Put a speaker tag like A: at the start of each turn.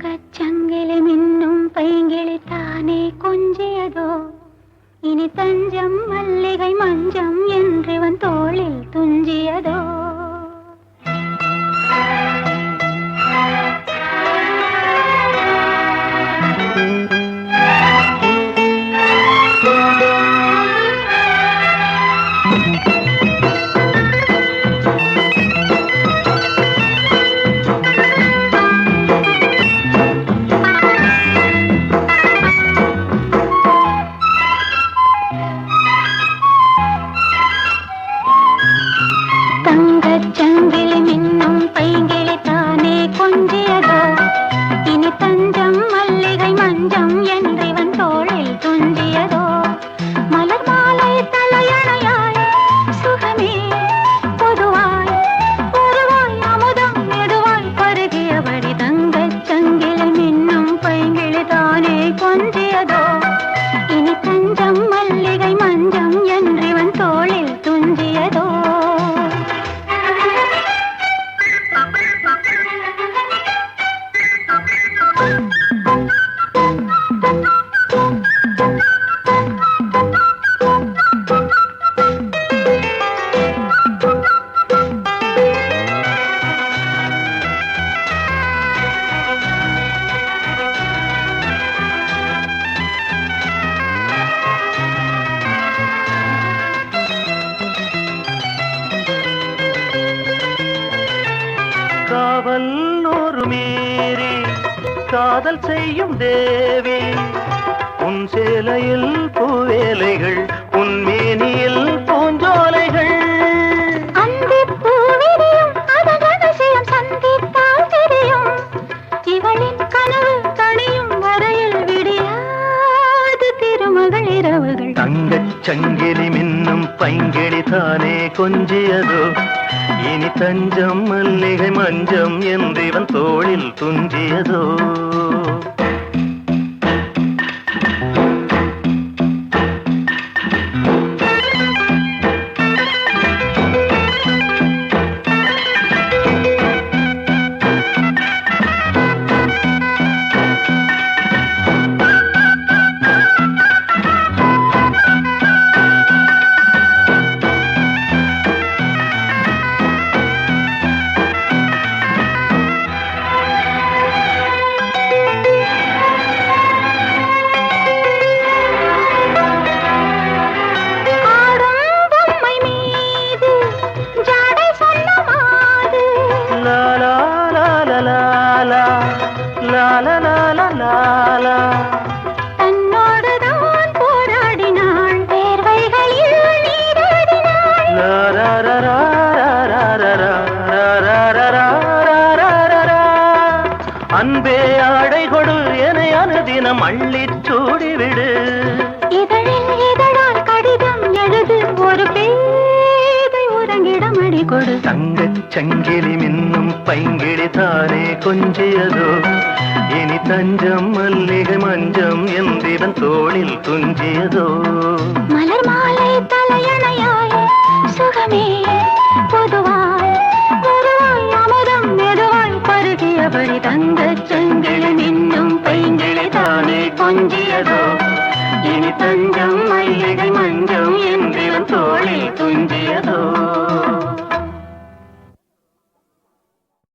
A: தங்கச் சங்கிலி மின்னும் பைங்கிளி தானே கொஞ்சியதோ இனி தஞ்சம் மல்லிகை மஞ்சம் என்றிவன் தோளில் துஞ்சியதோ. சங்கிலி மின்னும் பைங்கிளி தானே கொஞ்சியதோ இனி தஞ்சம் மல்லிகை மஞ்சம் என்றிவன் தோளில் துஞ்சியதோ. மலர் மாலை தலையணையாய் சுகமே பொதுவாய் பொதுவாய் அமுதம் மெதுவாய் பருகியபடி தங்கச் சங்கிலி மின்னும் பைங்கிளி தானே கொஞ்சியதோ இனி தஞ்சம் மல்லிகை மஞ்சம் என்றிவன் தோளில் துஞ்சியதோ.
B: காவல் நூறு மீறி காதல் செய்யும் தேவி உன் சேலையில் பூவேலைகள் உன் மேனியில் பூஞ்சோலைகள்.
A: அந்தி பூவிரியும் அதன் ரகசியம் சந்தித்தால் தெரியும் இவளின் கனவு தனியும் வரையில் விடியாது திருமகள் இரவுகள்.
B: தங்கச் சங்கிலி மின்னும் பைங்கிளி தானே கொஞ்சியதோ இனி தஞ்சம் மல்லிகை மஞ்சம் என்றிவன் தோளில் துஞ்சியதோ.
A: தன்னோடுதான் போராடினாள் வேர்வைகளில் நீராடினாள்.
B: அன்பே ஆடை கொடு என அனுதினம் அள்ளிச் சூடிவிடு.
A: இதழில் இதழால் கடிதம் எழுது ஒரு பேதை உறங்கிடம் அடி கொடு.
B: தங்கச் சங்கிலி மின்னும் பைங்கிளி தானே கொஞ்சியதோ இனி தஞ்சம் மல்லிகை மஞ்சம் என்றிவன் தோளில் துஞ்சியதோ.
A: மலர் மாலை தலையணையாய் சுகமே பொதுவாய் பொதுவாய் அமுதம் மெதுவாய் பருகியபடி தங்கச்